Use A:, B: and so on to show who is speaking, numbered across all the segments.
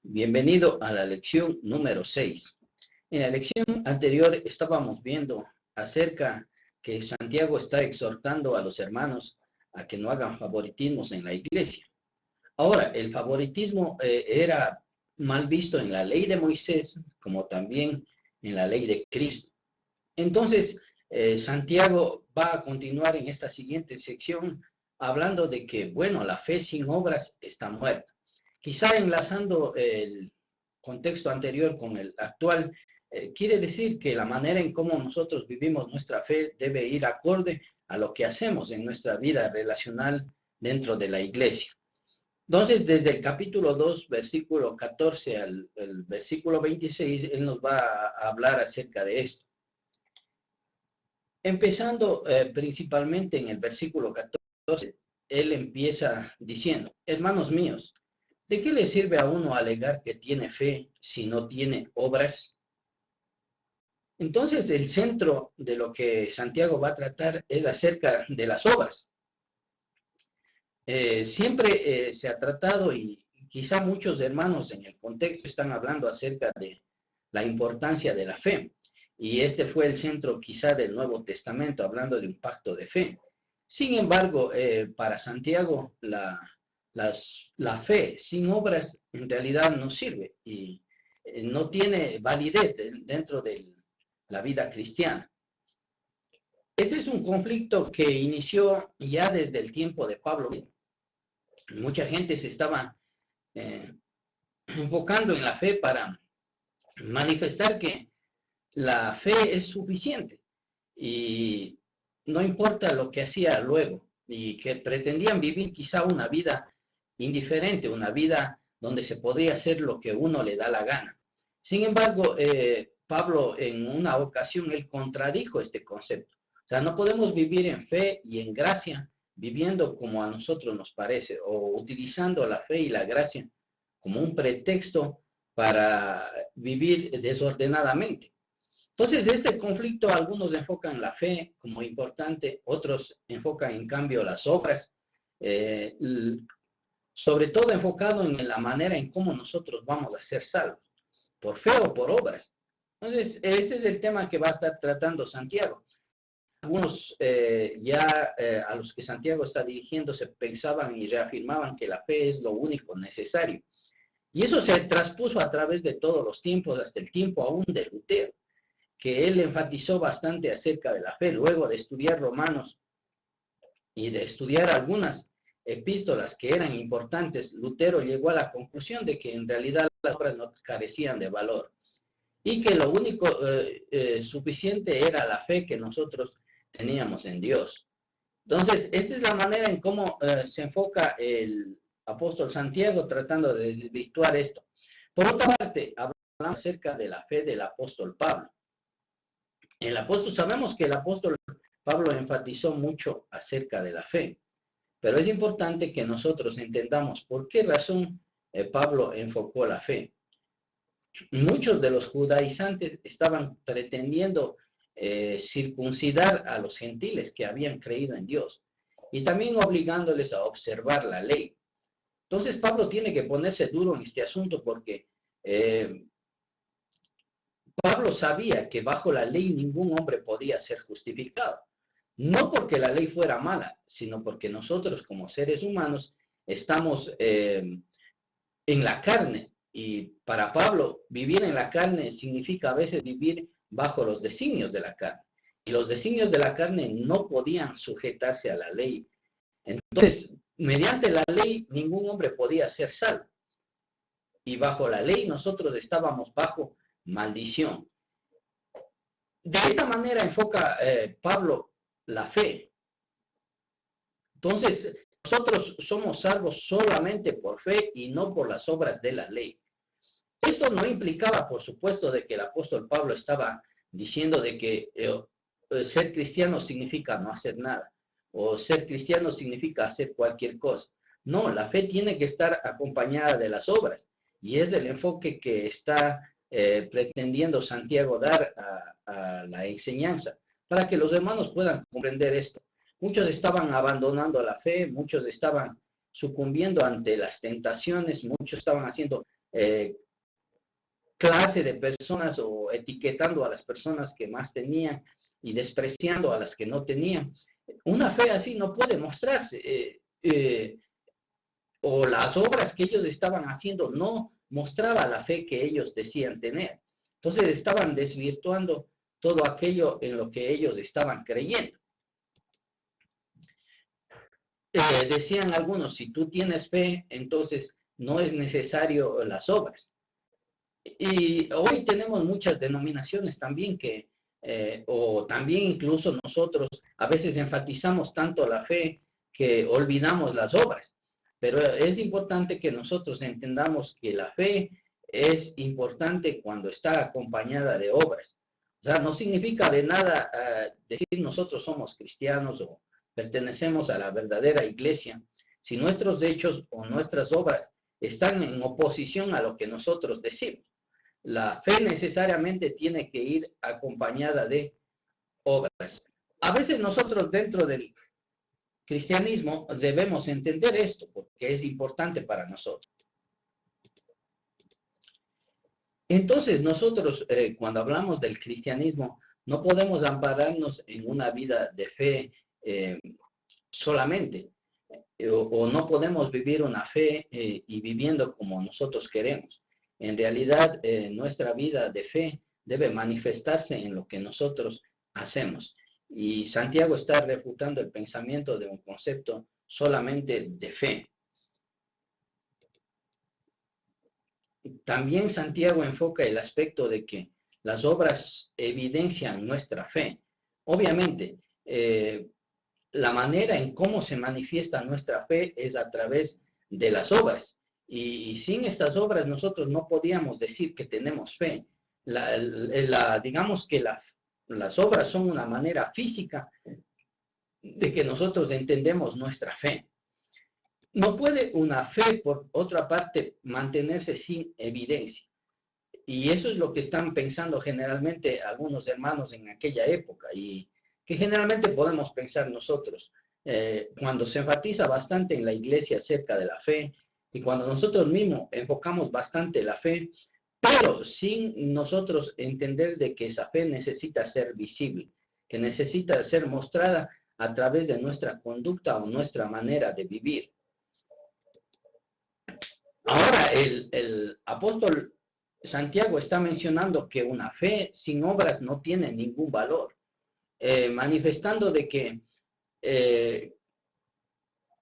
A: Bienvenido a la lección número 6. En la lección anterior estábamos viendo acerca que Santiago está exhortando a los hermanos a que no hagan favoritismos en la iglesia. Ahora, el favoritismo era mal visto en la ley de Moisés, como también en la ley de Cristo. Entonces, Santiago va a continuar en esta siguiente sección hablando de que, bueno, la fe sin obras está muerta. Quizá enlazando el contexto anterior con el actual, quiere decir que la manera en cómo nosotros vivimos nuestra fe debe ir acorde a lo que hacemos en nuestra vida relacional dentro de la iglesia. Entonces, desde el capítulo 2, versículo 14 al versículo 26, él nos va a hablar acerca de esto. Empezando principalmente en el versículo 14, él empieza diciendo: hermanos míos, ¿de qué le sirve a uno alegar que tiene fe si no tiene obras? Entonces, el centro de lo que Santiago va a tratar es acerca de las obras. Siempre se ha tratado, y quizá muchos hermanos en el contexto están hablando acerca de la importancia de la fe. Y este fue el centro quizá del Nuevo Testamento, hablando de un pacto de fe. Sin embargo, para Santiago, la fe sin obras en realidad no sirve y no tiene validez dentro de la vida cristiana. Este es un conflicto que inició ya desde el tiempo de Pablo. Mucha gente se estaba enfocando en la fe para manifestar que la fe es suficiente y no importa lo que hacía luego, y que pretendían vivir quizá una vida indiferente, una vida donde se podría hacer lo que uno le da la gana. Sin embargo, Pablo en una ocasión él contradijo este concepto. O sea, no podemos vivir en fe y en gracia viviendo como a nosotros nos parece, o utilizando la fe y la gracia como un pretexto para vivir desordenadamente. Entonces, este conflicto, algunos enfocan la fe como importante, otros enfocan en cambio las obras, eh, sobre todo enfocado en la manera en cómo nosotros vamos a ser salvos, por fe o por obras. Entonces, este es el tema que va a estar tratando Santiago. Algunos a los que Santiago está dirigiéndose pensaban y reafirmaban que la fe es lo único necesario. Y eso se traspuso a través de todos los tiempos, hasta el tiempo aún de Lutero, que él enfatizó bastante acerca de la fe. Luego de estudiar Romanos y de estudiar algunas epístolas que eran importantes, Lutero llegó a la conclusión de que en realidad las obras no carecían de valor y que lo único suficiente era la fe que nosotros teníamos en Dios. Entonces, esta es la manera en cómo se enfoca el apóstol Santiago tratando de desvirtuar esto. Por otra parte, hablamos acerca de la fe del apóstol Pablo. Sabemos que el apóstol Pablo enfatizó mucho acerca de la fe, pero es importante que nosotros entendamos por qué razón Pablo enfocó la fe. Muchos de los judaizantes estaban pretendiendo circuncidar a los gentiles que habían creído en Dios y también obligándoles a observar la ley. Entonces Pablo tiene que ponerse duro en este asunto porque Pablo sabía que bajo la ley ningún hombre podía ser justificado. No porque la ley fuera mala, sino porque nosotros como seres humanos estamos en la carne. Y para Pablo, vivir en la carne significa a veces vivir bajo los designios de la carne. Y los designios de la carne no podían sujetarse a la ley. Entonces, mediante la ley, ningún hombre podía ser salvo. Y bajo la ley nosotros estábamos bajo maldición. De esta manera enfoca Pablo la fe. Entonces, nosotros somos salvos solamente por fe y no por las obras de la ley. Esto no implicaba, por supuesto, de que el apóstol Pablo estaba diciendo de que ser cristiano significa no hacer nada, o ser cristiano significa hacer cualquier cosa. No, la fe tiene que estar acompañada de las obras, y es el enfoque que está pretendiendo Santiago dar a la enseñanza, para que los hermanos puedan comprender esto. Muchos estaban abandonando la fe, muchos estaban sucumbiendo ante las tentaciones, muchos estaban haciendo clase de personas o etiquetando a las personas que más tenían y despreciando a las que no tenían. Una fe así no puede mostrarse, o las obras que ellos estaban haciendo no mostraba la fe que ellos decían tener. Entonces estaban desvirtuando todo aquello en lo que ellos estaban creyendo. Decían algunos, si tú tienes fe, entonces no es necesario las obras. Y hoy tenemos muchas denominaciones también o también incluso nosotros a veces enfatizamos tanto la fe que olvidamos las obras. Pero es importante que nosotros entendamos que la fe es importante cuando está acompañada de obras. O sea, no significa de nada decir nosotros somos cristianos o pertenecemos a la verdadera iglesia si nuestros hechos o nuestras obras están en oposición a lo que nosotros decimos. La fe necesariamente tiene que ir acompañada de obras. A veces nosotros dentro del cristianismo debemos entender esto porque es importante para nosotros. Entonces nosotros cuando hablamos del cristianismo no podemos ampararnos en una vida de fe solamente o no podemos vivir una fe y viviendo como nosotros queremos. En realidad, nuestra vida de fe debe manifestarse en lo que nosotros hacemos. Y Santiago está refutando el pensamiento de un concepto solamente de fe. También Santiago enfoca el aspecto de que las obras evidencian nuestra fe. Obviamente, la manera en cómo se manifiesta nuestra fe es a través de las obras. Y sin estas obras nosotros no podíamos decir que tenemos fe. Digamos que las obras son una manera física de que nosotros entendemos nuestra fe. No puede una fe, por otra parte, mantenerse sin evidencia. Y eso es lo que están pensando generalmente algunos hermanos en aquella época y que generalmente podemos pensar nosotros. Cuando se enfatiza bastante en la iglesia acerca de la fe y cuando nosotros mismos enfocamos bastante la fe, pero sin nosotros entender de que esa fe necesita ser visible, que necesita ser mostrada a través de nuestra conducta o nuestra manera de vivir. Ahora, el apóstol Santiago está mencionando que una fe sin obras no tiene ningún valor, manifestando de que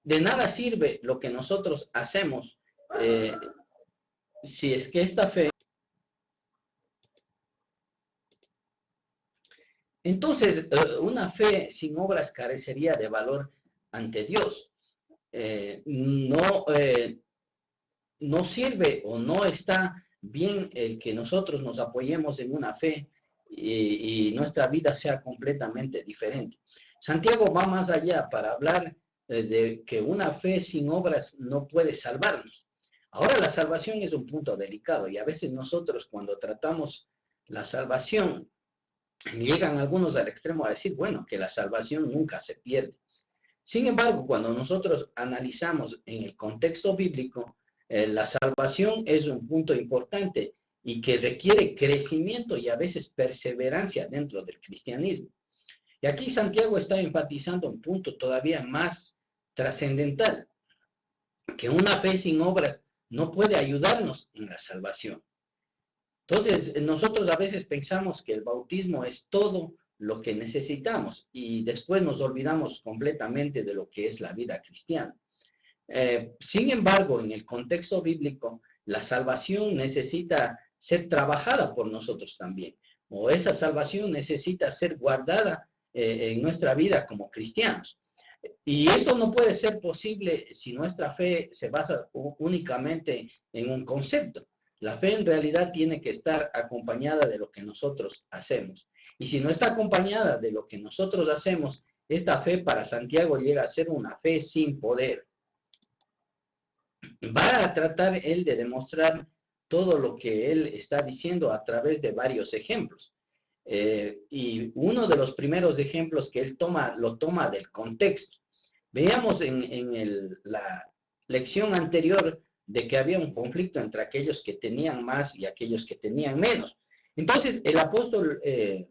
A: de nada sirve lo que nosotros hacemos si es que esta fe... Entonces, una fe sin obras carecería de valor ante Dios. No sirve o no está bien el que nosotros nos apoyemos en una fe y nuestra vida sea completamente diferente. Santiago va más allá para hablar de que una fe sin obras no puede salvarnos. Ahora la salvación es un punto delicado y a veces nosotros cuando tratamos la salvación, llegan algunos al extremo a decir, bueno, que la salvación nunca se pierde. Sin embargo, cuando nosotros analizamos en el contexto bíblico, la salvación es un punto importante y que requiere crecimiento y a veces perseverancia dentro del cristianismo. Y aquí Santiago está enfatizando un punto todavía más trascendental, que una fe sin obras no puede ayudarnos en la salvación. Entonces, nosotros a veces pensamos que el bautismo es todo lo que necesitamos y después nos olvidamos completamente de lo que es la vida cristiana. Sin embargo, en el contexto bíblico, la salvación necesita ser trabajada por nosotros también, o esa salvación necesita ser guardada en nuestra vida como cristianos. Y esto no puede ser posible si nuestra fe se basa únicamente en un concepto. La fe en realidad tiene que estar acompañada de lo que nosotros hacemos. Y si no está acompañada de lo que nosotros hacemos, esta fe para Santiago llega a ser una fe sin poder. Va a tratar él de demostrar todo lo que él está diciendo a través de varios ejemplos. Y uno de los primeros ejemplos que él lo toma del contexto. Veamos en la lección anterior de que había un conflicto entre aquellos que tenían más y aquellos que tenían menos. Entonces, el apóstol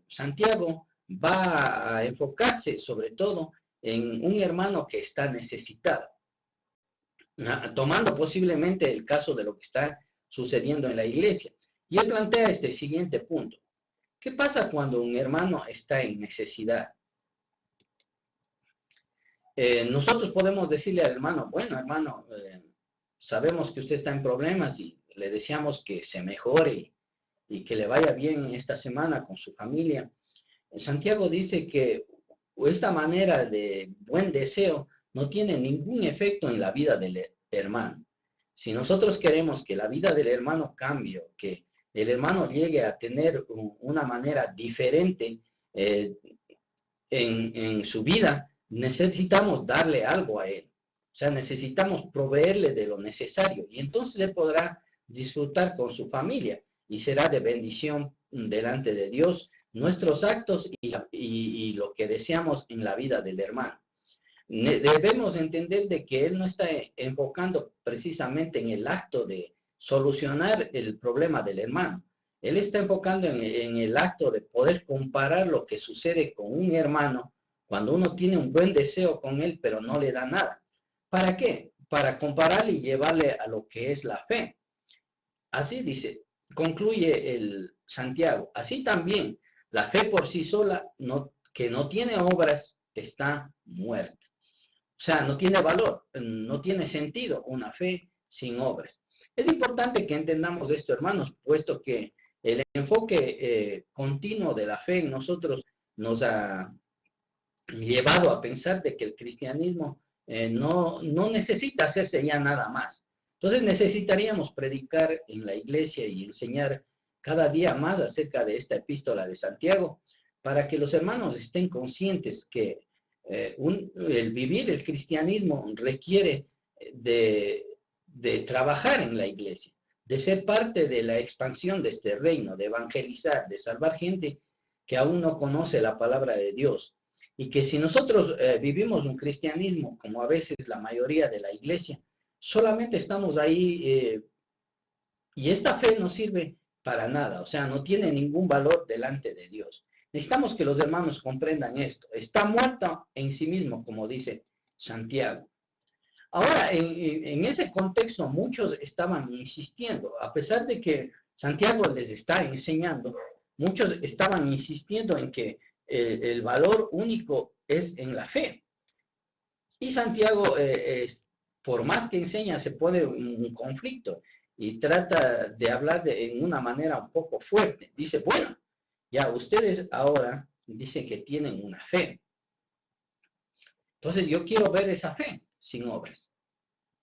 A: Santiago va a enfocarse sobre todo en un hermano que está necesitado, tomando posiblemente el caso de lo que está sucediendo en la iglesia. Y él plantea este siguiente punto. ¿Qué pasa cuando un hermano está en necesidad? Nosotros podemos decirle al hermano, bueno, hermano, sabemos que usted está en problemas y le deseamos que se mejore y que le vaya bien esta semana con su familia. Santiago dice que esta manera de buen deseo no tiene ningún efecto en la vida del hermano. Si nosotros queremos que la vida del hermano cambie, que el hermano llegue a tener una manera diferente eh, en su vida, necesitamos darle algo a él. O sea, necesitamos proveerle de lo necesario y entonces él podrá disfrutar con su familia y será de bendición delante de Dios nuestros actos y lo que deseamos en la vida del hermano. Debemos entender de que él no está enfocando precisamente en el acto de solucionar el problema del hermano. Él está enfocando en el acto de poder comparar lo que sucede con un hermano cuando uno tiene un buen deseo con él, pero no le da nada. ¿Para qué? Para compararle y llevarle a lo que es la fe. Así dice, concluye el Santiago. Así también, la fe por sí sola, que no tiene obras, está muerta. O sea, no tiene valor, no tiene sentido una fe sin obras. Es importante que entendamos esto, hermanos, puesto que el enfoque continuo de la fe en nosotros nos ha llevado a pensar de que el cristianismo no necesita hacerse ya nada más. Entonces necesitaríamos predicar en la iglesia y enseñar cada día más acerca de esta epístola de Santiago, para que los hermanos estén conscientes que el vivir el cristianismo requiere de trabajar en la iglesia, de ser parte de la expansión de este reino, de evangelizar, de salvar gente que aún no conoce la palabra de Dios. Y que si nosotros vivimos un cristianismo, como a veces la mayoría de la iglesia, solamente estamos ahí y esta fe no sirve para nada, o sea, no tiene ningún valor delante de Dios. Necesitamos que los hermanos comprendan esto. Está muerto en sí mismo, como dice Santiago. Ahora, en ese contexto, muchos estaban insistiendo, a pesar de que Santiago les está enseñando, muchos estaban insistiendo en que el valor único es en la fe. Y Santiago, por más que enseña, se pone un conflicto y trata de hablar en una manera un poco fuerte. Dice, bueno, ya ustedes ahora dicen que tienen una fe. Entonces yo quiero ver esa fe sin obras.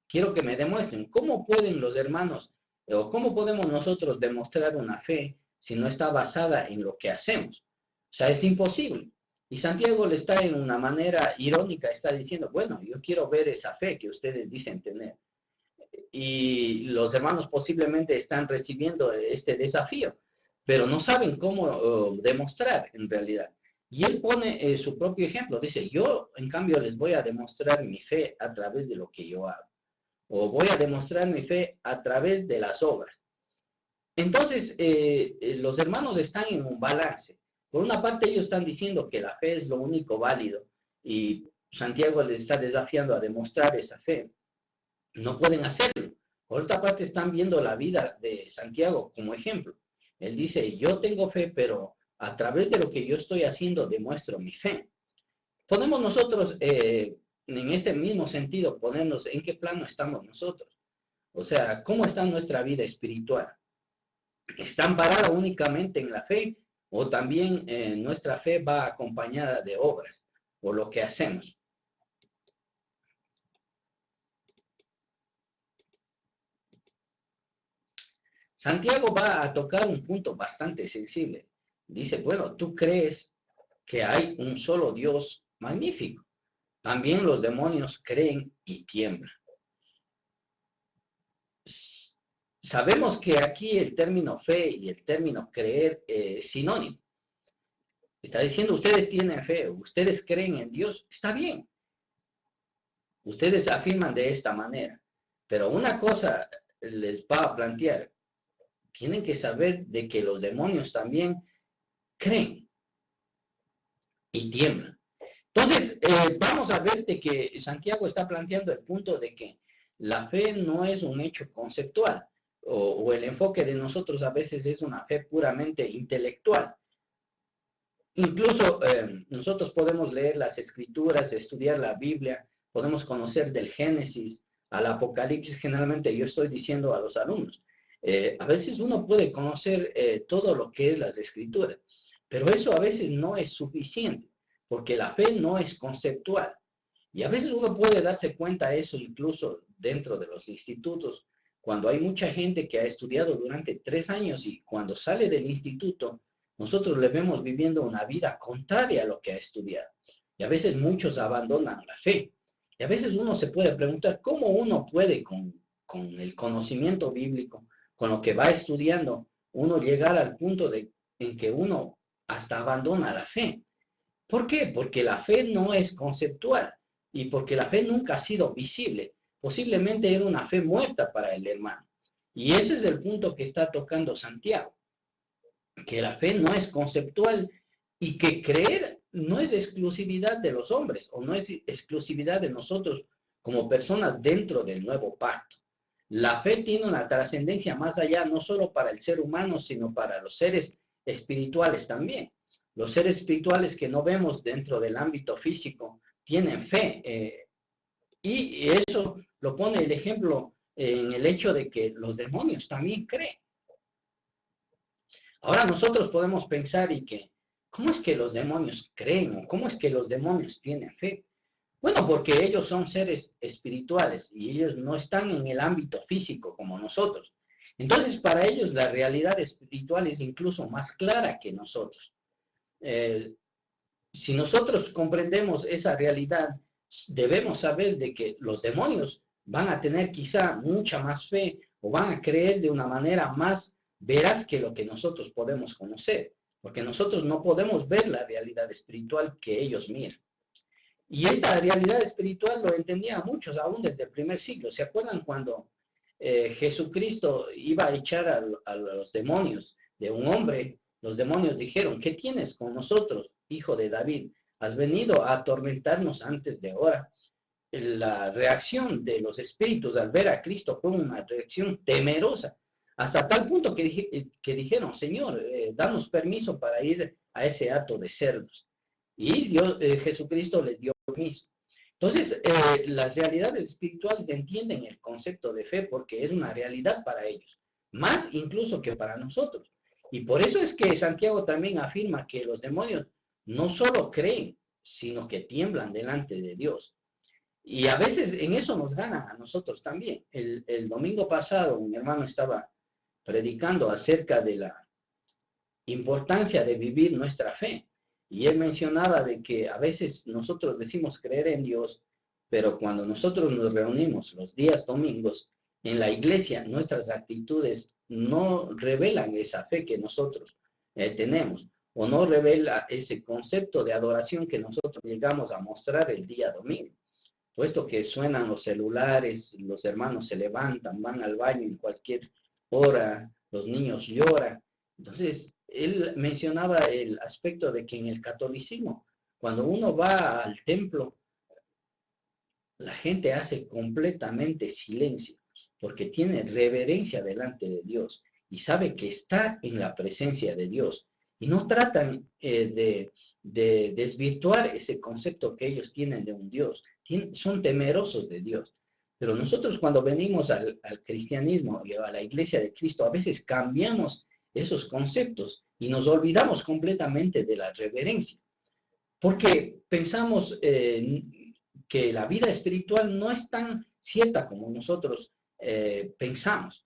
A: Quiero que me demuestren cómo pueden los hermanos o cómo podemos nosotros demostrar una fe si no está basada en lo que hacemos. O sea, es imposible. Y Santiago le está en una manera irónica, está diciendo, bueno, yo quiero ver esa fe que ustedes dicen tener. Y los hermanos posiblemente están recibiendo este desafío, pero no saben cómo demostrar en realidad. Y él pone su propio ejemplo, dice, yo en cambio les voy a demostrar mi fe a través de lo que yo hago, o voy a demostrar mi fe a través de las obras. Entonces, los hermanos están en un balance. Por una parte, ellos están diciendo que la fe es lo único válido y Santiago les está desafiando a demostrar esa fe. No pueden hacerlo. Por otra parte, están viendo la vida de Santiago como ejemplo. Él dice, yo tengo fe, pero a través de lo que yo estoy haciendo demuestro mi fe. Podemos nosotros, en este mismo sentido, ponernos en qué plano estamos nosotros. O sea, ¿cómo está nuestra vida espiritual? ¿Está amparada únicamente en la fe o también nuestra fe va acompañada de obras o lo que hacemos? Santiago va a tocar un punto bastante sensible. Dice, bueno, tú crees que hay un solo Dios magnífico. También los demonios creen y tiemblan. Sabemos que aquí el término fe y el término creer es sinónimo. Está diciendo, ustedes tienen fe, ustedes creen en Dios, está bien. Ustedes afirman de esta manera. Pero una cosa les va a plantear, tienen que saber de que los demonios también creen y tiemblan. Entonces, vamos a ver de que Santiago está planteando el punto de que la fe no es un hecho conceptual, o el enfoque de nosotros a veces es una fe puramente intelectual. Incluso nosotros podemos leer las escrituras, estudiar la Biblia, podemos conocer del Génesis al Apocalipsis. Generalmente yo estoy diciendo a los alumnos, a veces uno puede conocer todo lo que es las escrituras, pero eso a veces no es suficiente, porque la fe no es conceptual. Y a veces uno puede darse cuenta de eso incluso dentro de los institutos, cuando hay mucha gente que ha estudiado durante 3 años y cuando sale del instituto, nosotros le vemos viviendo una vida contraria a lo que ha estudiado. Y a veces muchos abandonan la fe. Y a veces uno se puede preguntar cómo uno puede con el conocimiento bíblico, con lo que va estudiando, uno llegar al punto en que uno hasta abandona la fe. ¿Por qué? Porque la fe no es conceptual y porque la fe nunca ha sido visible. Posiblemente era una fe muerta para el hermano. Y ese es el punto que está tocando Santiago, que la fe no es conceptual y que creer no es exclusividad de los hombres o no es exclusividad de nosotros como personas dentro del nuevo pacto. La fe tiene una trascendencia más allá, no solo para el ser humano, sino para los seres espirituales también. Los seres espirituales que no vemos dentro del ámbito físico tienen fe. Y eso lo pone el ejemplo en el hecho de que los demonios también creen. Ahora nosotros podemos pensar y que, ¿cómo es que los demonios creen o cómo es que los demonios tienen fe? Bueno, porque ellos son seres espirituales y ellos no están en el ámbito físico como nosotros. Entonces, para ellos la realidad espiritual es incluso más clara que nosotros. Eh, si nosotros comprendemos esa realidad, debemos saber de que los demonios van a tener quizá mucha más fe o van a creer de una manera más veraz que lo que nosotros podemos conocer, porque nosotros no podemos ver la realidad espiritual que ellos miran. Y esta realidad espiritual lo entendían muchos aún desde el primer siglo. ¿Se acuerdan cuando Jesucristo iba a echar a los demonios de un hombre? Los demonios dijeron, ¿qué tienes con nosotros, hijo de David? ¿Has venido a atormentarnos antes de hora? La reacción de los espíritus al ver a Cristo fue una reacción temerosa, hasta tal punto que dijeron, Señor, danos permiso para ir a ese hato de cerdos. Y Jesucristo les dio permiso. Entonces, las realidades espirituales entienden el concepto de fe porque es una realidad para ellos, más incluso que para nosotros. Y por eso es que Santiago también afirma que los demonios no solo creen, sino que tiemblan delante de Dios. Y a veces en eso nos ganan a nosotros también. El domingo pasado un hermano estaba predicando acerca de la importancia de vivir nuestra fe. Y él mencionaba de que a veces nosotros decimos creer en Dios, pero cuando nosotros nos reunimos los días domingos en la iglesia, nuestras actitudes no revelan esa fe que nosotros tenemos, o no revela ese concepto de adoración que nosotros llegamos a mostrar el día domingo. Puesto que suenan los celulares, los hermanos se levantan, van al baño en cualquier hora, los niños lloran. Entonces, él mencionaba el aspecto de que en el catolicismo, cuando uno va al templo, la gente hace completamente silencio, porque tiene reverencia delante de Dios y sabe que está en la presencia de Dios. Y no tratan de desvirtuar ese concepto que ellos tienen de un Dios. Son temerosos de Dios. Pero nosotros cuando venimos al cristianismo y a la iglesia de Cristo, a veces cambiamos esos conceptos y nos olvidamos completamente de la reverencia. Porque pensamos que la vida espiritual no es tan cierta como nosotros pensamos.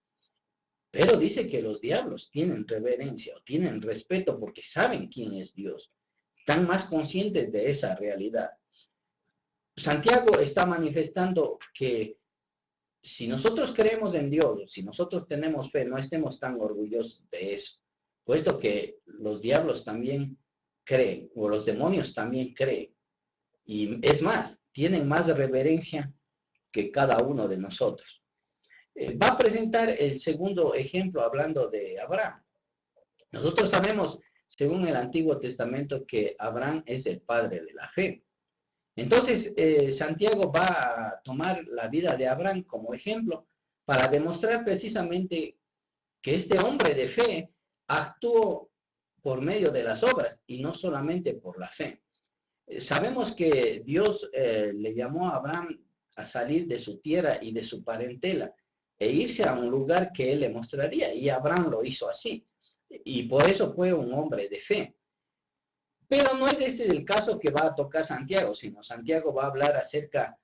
A: Pero dice que los diablos tienen reverencia o tienen respeto porque saben quién es Dios. Están más conscientes de esa realidad. Santiago está manifestando que si nosotros creemos en Dios, si nosotros tenemos fe, no estemos tan orgullosos de eso, puesto que los diablos también creen, o los demonios también creen. Y es más, tienen más reverencia que cada uno de nosotros. Va a presentar el segundo ejemplo hablando de Abraham. Nosotros sabemos, según el Antiguo Testamento, que Abraham es el padre de la fe. Entonces, Santiago va a tomar la vida de Abraham como ejemplo para demostrar precisamente que este hombre de fe actuó por medio de las obras y no solamente por la fe. Sabemos que Dios le llamó a Abraham a salir de su tierra y de su parentela e irse a un lugar que él le mostraría, y Abraham lo hizo así, y por eso fue un hombre de fe. Pero no es este el caso que va a tocar Santiago, sino Santiago va a hablar acerca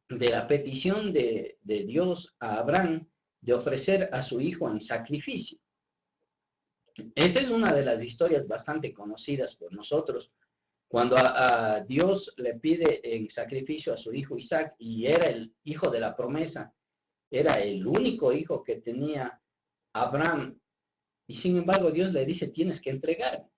A: de la petición de Dios a Abraham de ofrecer a su hijo en sacrificio. Esa es una de las historias bastante conocidas por nosotros, cuando a Dios le pide en sacrificio a su hijo Isaac, y era el hijo de la promesa, era el único hijo que tenía Abraham, y sin embargo Dios le dice, tienes que entregarme.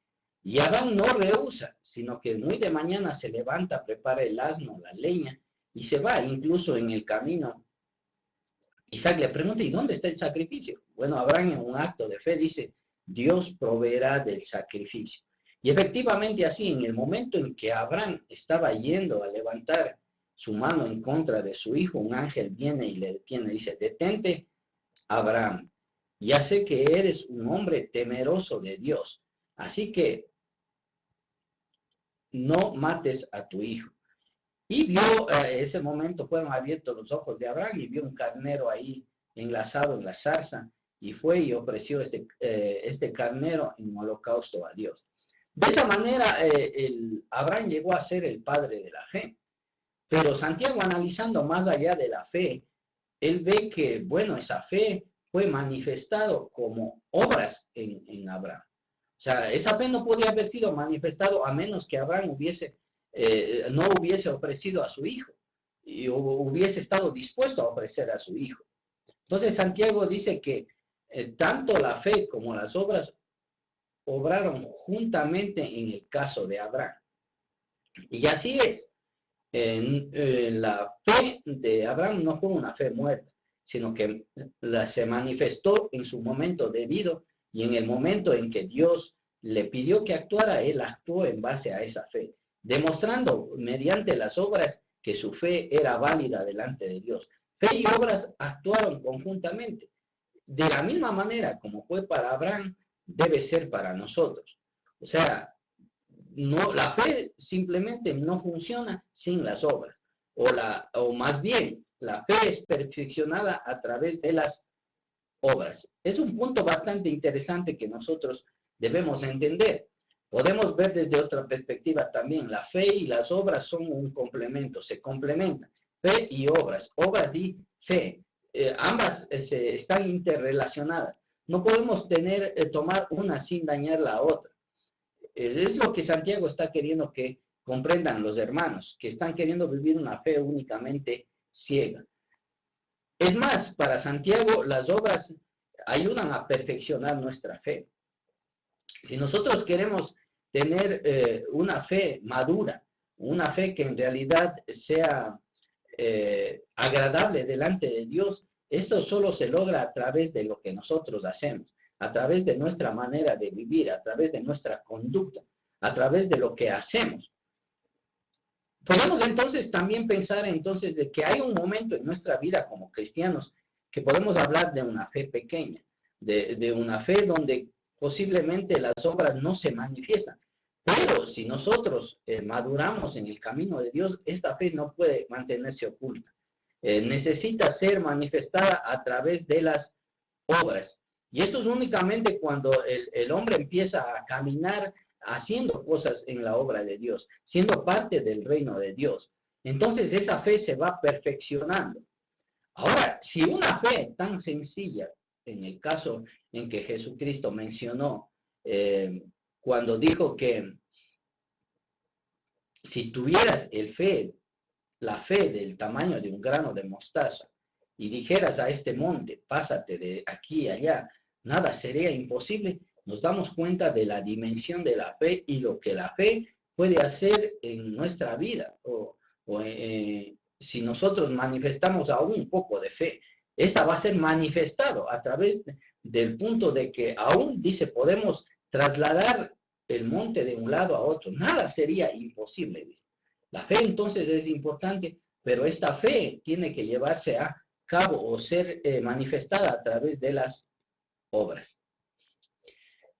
A: Y Abraham no rehúsa, sino que muy de mañana se levanta, prepara el asno, la leña, y se va. Incluso en el camino, Isaac le pregunta, ¿y dónde está el sacrificio? Bueno, Abraham en un acto de fe dice, Dios proveerá del sacrificio. Y efectivamente así, en el momento en que Abraham estaba yendo a levantar su mano en contra de su hijo, un ángel viene y le detiene, dice, detente, Abraham, ya sé que eres un hombre temeroso de Dios, así que no mates a tu hijo. Y vio, ese momento fueron abiertos los ojos de Abraham y vio un carnero ahí enlazado en la zarza, y fue y ofreció este carnero en holocausto a Dios. De esa manera, Abraham llegó a ser el padre de la fe. Pero Santiago, analizando más allá de la fe, él ve que, bueno, esa fe fue manifestado como obras en Abraham. O sea, esa fe no podía haber sido manifestado a menos que Abraham no hubiese ofrecido a su hijo y hubiese estado dispuesto a ofrecer a su hijo. Entonces Santiago dice que tanto la fe como las obras obraron juntamente en el caso de Abraham. Y así es. La fe de Abraham no fue una fe muerta, sino que se manifestó en su momento debido, y en el momento en que Dios le pidió que actuara, él actuó en base a esa fe, demostrando mediante las obras que su fe era válida delante de Dios. Fe y obras actuaron conjuntamente. De la misma manera como fue para Abraham, debe ser para nosotros. O sea, no, la fe simplemente no funciona sin las obras, o más bien, la fe es perfeccionada a través de las obras. Es un punto bastante interesante que nosotros debemos entender. Podemos ver desde otra perspectiva también, la fe y las obras son un complemento, se complementan. Fe y obras y fe, ambas están interrelacionadas. No podemos tomar una sin dañar la otra. Es lo que Santiago está queriendo que comprendan los hermanos, que están queriendo vivir una fe únicamente ciega. Es más, para Santiago las obras ayudan a perfeccionar nuestra fe. Si nosotros queremos tener una fe madura, una fe que en realidad sea agradable delante de Dios, esto solo se logra a través de lo que nosotros hacemos, a través de nuestra manera de vivir, a través de nuestra conducta, a través de lo que hacemos. Podemos entonces también pensar entonces de que hay un momento en nuestra vida como cristianos que podemos hablar de una fe pequeña, de una fe donde posiblemente las obras no se manifiestan. Pero si nosotros maduramos en el camino de Dios, esta fe no puede mantenerse oculta. Necesita ser manifestada a través de las obras. Y esto es únicamente cuando el hombre empieza a caminar haciendo cosas en la obra de Dios, siendo parte del reino de Dios. Entonces esa fe se va perfeccionando. Ahora, si una fe tan sencilla, en el caso en que Jesucristo mencionó, cuando dijo que si tuvieras la fe del tamaño de un grano de mostaza, y dijeras a este monte, pásate de aquí a allá, nada sería imposible, nos damos cuenta de la dimensión de la fe y lo que la fe puede hacer en nuestra vida, si nosotros manifestamos aún un poco de fe. esta va a ser manifestado a través del punto de que aún, dice, podemos trasladar el monte de un lado a otro. Nada sería imposible, dice. La fe entonces es importante, pero esta fe tiene que llevarse a cabo o ser manifestada a través de las obras.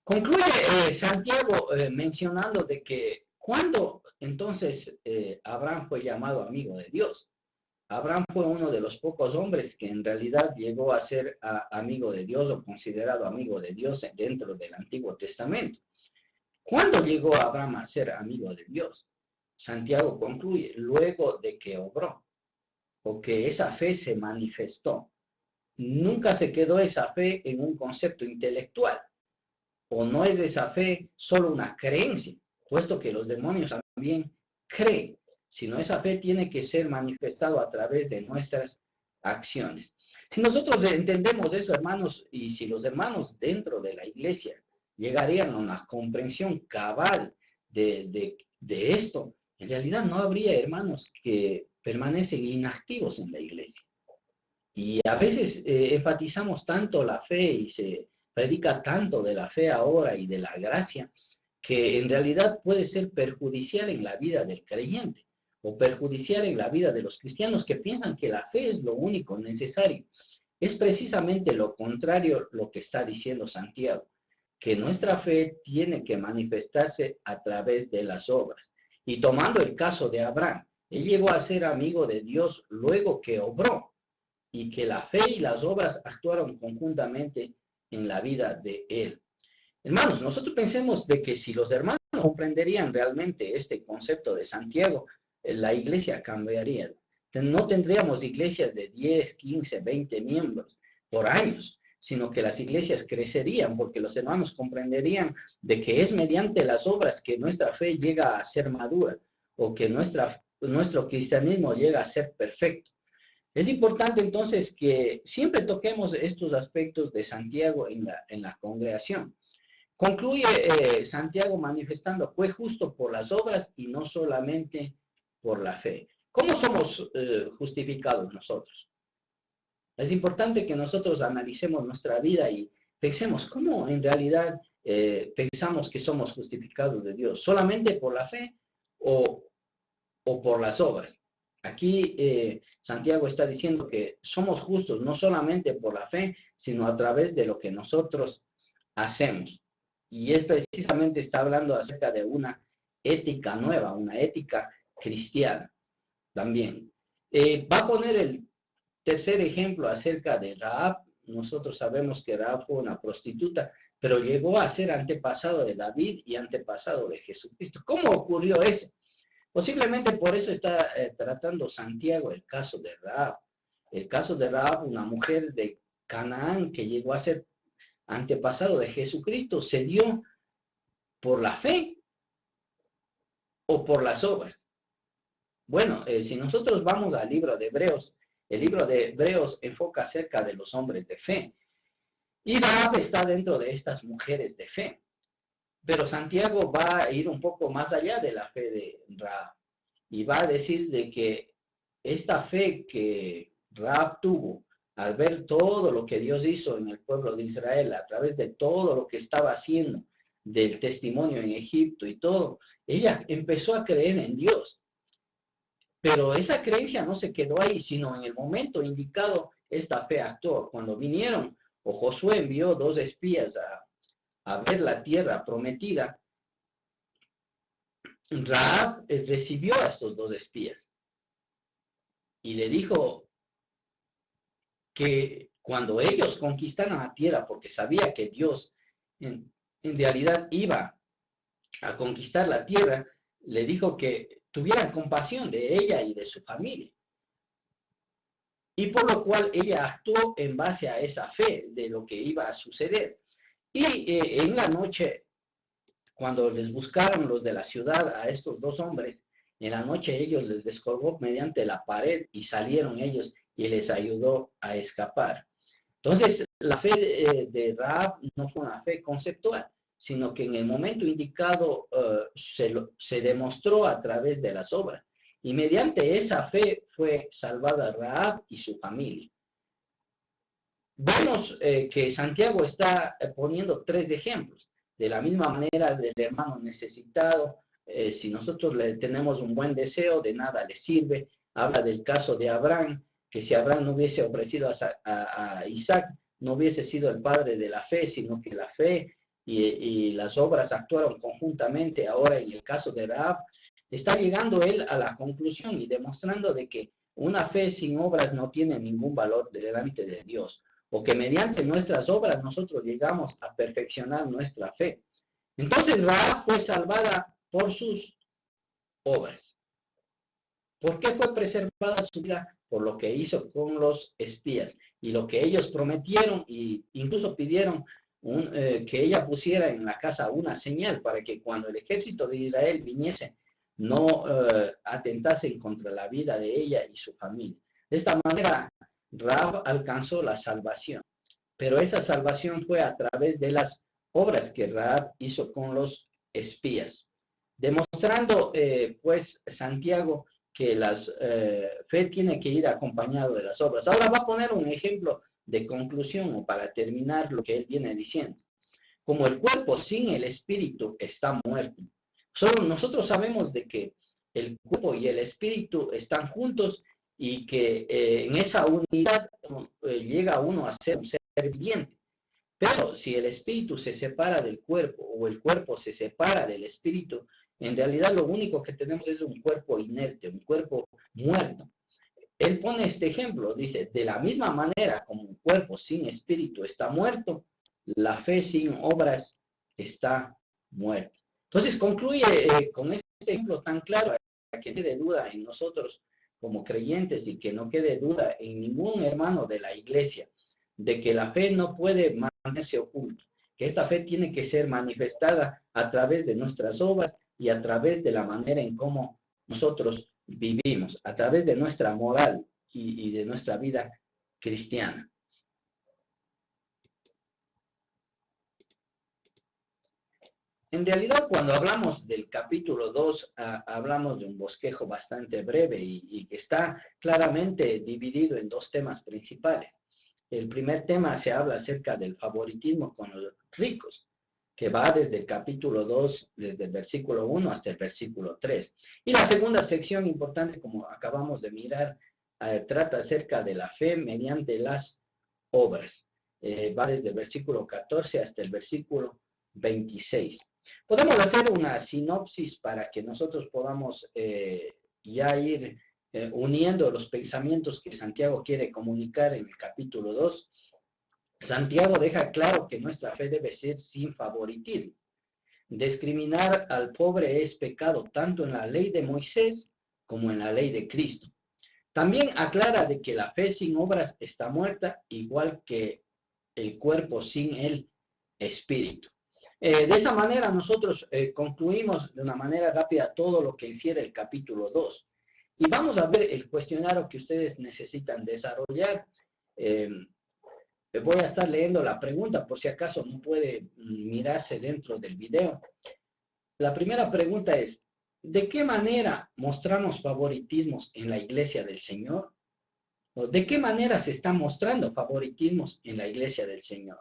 A: Concluye Santiago mencionando de que cuando entonces Abraham fue llamado amigo de Dios. Abraham fue uno de los pocos hombres que en realidad llegó a ser amigo de Dios o considerado amigo de Dios dentro del Antiguo Testamento. ¿Cuándo llegó Abraham a ser amigo de Dios? Santiago concluye, luego de que obró, o que esa fe se manifestó. Nunca se quedó esa fe en un concepto intelectual, o no es esa fe solo una creencia, puesto que los demonios también creen, sino esa fe tiene que ser manifestado a través de nuestras acciones. Si nosotros entendemos eso, hermanos, y si los hermanos dentro de la iglesia llegarían a una comprensión cabal de esto, en realidad no habría hermanos que permanecen inactivos en la iglesia. Y a veces enfatizamos tanto la fe y se predica tanto de la fe ahora y de la gracia, que en realidad puede ser perjudicial en la vida del creyente o perjudicial en la vida de los cristianos que piensan que la fe es lo único necesario. Es precisamente lo contrario lo que está diciendo Santiago, que nuestra fe tiene que manifestarse a través de las obras. Y tomando el caso de Abraham, él llegó a ser amigo de Dios luego que obró, y que la fe y las obras actuaron conjuntamente en la vida de él. Hermanos, nosotros pensemos de que si los hermanos comprenderían realmente este concepto de Santiago, la iglesia cambiaría. No tendríamos iglesias de 10, 15, 20 miembros por años, sino que las iglesias crecerían porque los hermanos comprenderían de que es mediante las obras que nuestra fe llega a ser madura o que nuestro cristianismo llega a ser perfecto. Es importante entonces que siempre toquemos estos aspectos de Santiago en la congregación. Concluye Santiago manifestando, fue justo por las obras y no solamente por la fe. ¿Cómo somos justificados nosotros? Es importante que nosotros analicemos nuestra vida y pensemos cómo en realidad pensamos que somos justificados de Dios, solamente por la fe o por las obras. Aquí Santiago está diciendo que somos justos no solamente por la fe, sino a través de lo que nosotros hacemos. Y es precisamente está hablando acerca de una ética nueva, una ética cristiana también. Va a poner el tercer ejemplo acerca de Rahab. Nosotros sabemos que Rahab fue una prostituta, pero llegó a ser antepasado de David y antepasado de Jesucristo. ¿Cómo ocurrió eso? Posiblemente por eso está tratando Santiago el caso de Rahab. El caso de Rahab, una mujer de Canaán que llegó a ser antepasado de Jesucristo, se dio por la fe o por las obras. Bueno, si nosotros vamos al libro de Hebreos, el libro de Hebreos enfoca acerca de los hombres de fe. Y Rahab está dentro de estas mujeres de fe. Pero Santiago va a ir un poco más allá de la fe de Rahab. Y va a decir de que esta fe que Rahab tuvo al ver todo lo que Dios hizo en el pueblo de Israel, a través de todo lo que estaba haciendo, del testimonio en Egipto y todo, ella empezó a creer en Dios. Pero esa creencia no se quedó ahí, sino en el momento indicado, esta fe actuó. Cuando vinieron, o Josué envió 2 espías a ver la tierra prometida, Rahab recibió a estos 2 espías y le dijo que cuando ellos conquistaran la tierra, porque sabía que Dios en realidad iba a conquistar la tierra, le dijo que tuvieran compasión de ella y de su familia. Y por lo cual ella actuó en base a esa fe de lo que iba a suceder. Y en la noche, cuando les buscaron los de la ciudad a estos 2 hombres, en la noche ellos les descolgó mediante la pared y salieron ellos y les ayudó a escapar. Entonces, la fe de Rahab no fue una fe conceptual, sino que en el momento indicado se demostró a través de las obras. Y mediante esa fe fue salvada Rahab y su familia. vemos que Santiago está poniendo tres ejemplos. De la misma manera del hermano necesitado, si nosotros le tenemos un buen deseo, de nada le sirve. Habla del caso de Abraham, que si Abraham no hubiese ofrecido a Isaac, no hubiese sido el padre de la fe, sino que la fe y las obras actuaron conjuntamente. Ahora en el caso de Rahab, está llegando él a la conclusión y demostrando de que una fe sin obras no tiene ningún valor delante de Dios, o que mediante nuestras obras nosotros llegamos a perfeccionar nuestra fe. Entonces Rahab fue salvada por sus obras. ¿Por qué fue preservada su vida? Por lo que hizo con los espías y lo que ellos prometieron e incluso pidieron que ella pusiera en la casa una señal para que cuando el ejército de Israel viniese no atentasen contra la vida de ella y su familia. De esta manera, Rahab alcanzó la salvación, pero esa salvación fue a través de las obras que Rahab hizo con los espías, demostrando pues Santiago que la fe tiene que ir acompañado de las obras. Ahora va a poner un ejemplo de conclusión o para terminar lo que él viene diciendo. Como el cuerpo sin el espíritu está muerto. Solo nosotros sabemos de que el cuerpo y el espíritu están juntos y que en esa unidad llega uno a ser un ser viviente. Pero si el espíritu se separa del cuerpo o el cuerpo se separa del espíritu, en realidad lo único que tenemos es un cuerpo inerte, un cuerpo muerto. Él pone este ejemplo, dice, de la misma manera como un cuerpo sin espíritu está muerto, la fe sin obras está muerta. Entonces concluye con este ejemplo tan claro para que no quede duda en nosotros como creyentes y que no quede duda en ningún hermano de la iglesia de que la fe no puede mantenerse oculta, que esta fe tiene que ser manifestada a través de nuestras obras y a través de la manera en cómo nosotros vivimos, a través de nuestra moral y de nuestra vida cristiana. En realidad, cuando hablamos del capítulo 2, hablamos de un bosquejo bastante breve y que está claramente dividido en dos temas principales. El primer tema se habla acerca del favoritismo con los ricos, que va desde el capítulo 2, desde el versículo 1 hasta el versículo 3. Y la segunda sección importante, como acabamos de mirar, trata acerca de la fe mediante las obras. Va desde el versículo 14 hasta el versículo 26. Podemos hacer una sinopsis para que nosotros podamos ya ir uniendo los pensamientos que Santiago quiere comunicar en el capítulo 2. Santiago deja claro que nuestra fe debe ser sin favoritismo. Discriminar al pobre es pecado tanto en la ley de Moisés como en la ley de Cristo. También aclara de que la fe sin obras está muerta, igual que el cuerpo sin el espíritu. De esa manera nosotros concluimos de una manera rápida todo lo que hiciera el capítulo 2. Y vamos a ver el cuestionario que ustedes necesitan desarrollar. Voy a estar leyendo la pregunta por si acaso no puede mirarse dentro del video. La primera pregunta es, ¿de qué manera mostramos favoritismos en la iglesia del Señor? ¿O de qué manera se están mostrando favoritismos en la iglesia del Señor?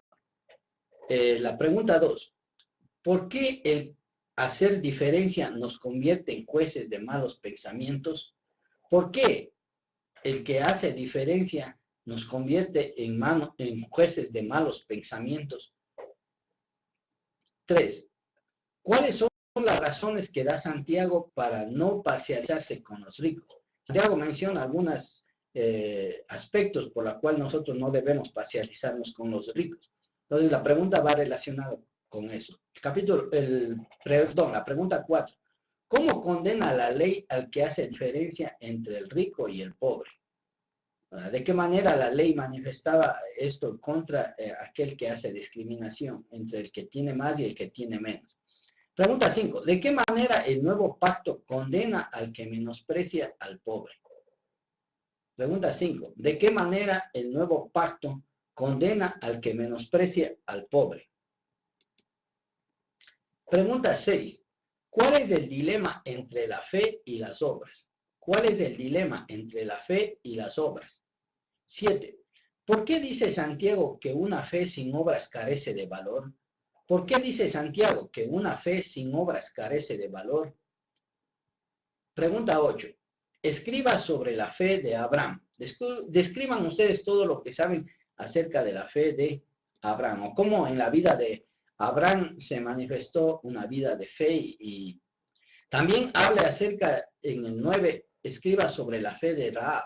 A: La pregunta 2, ¿por qué el hacer diferencia nos convierte en jueces de malos pensamientos? ¿Por qué el que hace diferencia nos convierte en jueces de malos pensamientos? 3. ¿Cuáles son las razones que da Santiago para no parcializarse con los ricos? Santiago menciona algunos aspectos por los cuales nosotros no debemos parcializarnos con los ricos. Entonces la pregunta va relacionada con eso. La pregunta 4. ¿Cómo condena la ley al que hace diferencia entre el rico y el pobre? ¿De qué manera la ley manifestaba esto contra aquel que hace discriminación entre el que tiene más y el que tiene menos? Pregunta 5. ¿De qué manera el nuevo pacto condena al que menosprecia al pobre? Pregunta 5. ¿De qué manera el nuevo pacto condena al que menosprecia al pobre? Pregunta 6. ¿Cuál es el dilema entre la fe y las obras? ¿Cuál es el dilema entre la fe y las obras? 7. ¿Por qué dice Santiago que una fe sin obras carece de valor? ¿Por qué dice Santiago que una fe sin obras carece de valor? Pregunta 8. Escriba sobre la fe de Abraham. Describan ustedes todo lo que saben acerca de la fe de Abraham, o cómo en la vida de Abraham se manifestó una vida de fe. Y también habla acerca, en el 9, escriba sobre la fe de Rahab.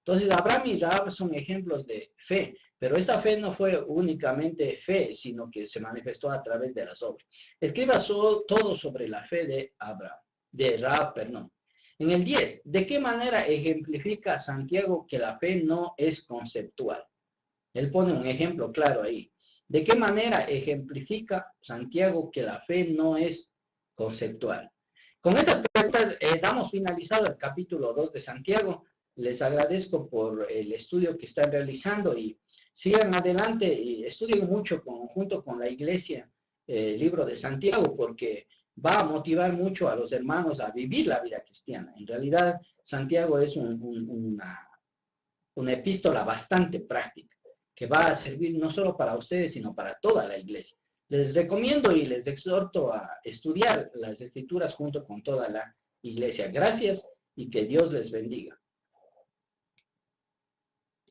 A: Entonces, Abraham y Rahab son ejemplos de fe, pero esta fe no fue únicamente fe, sino que se manifestó a través de las obras. Escriba todo sobre la fe de Abraham, de Rahab, perdón. En el 10, ¿de qué manera ejemplifica Santiago que la fe no es conceptual? Él pone un ejemplo claro ahí. ¿De qué manera ejemplifica Santiago que la fe no es conceptual? Con estas preguntas damos finalizado el capítulo 2 de Santiago. Les agradezco por el estudio que están realizando y sigan adelante y estudien mucho junto con la iglesia el libro de Santiago, porque va a motivar mucho a los hermanos a vivir la vida cristiana. En realidad, Santiago es una epístola bastante práctica, que va a servir no solo para ustedes, sino para toda la iglesia. Les recomiendo y les exhorto a estudiar las escrituras junto con toda la iglesia. Gracias y que Dios les bendiga.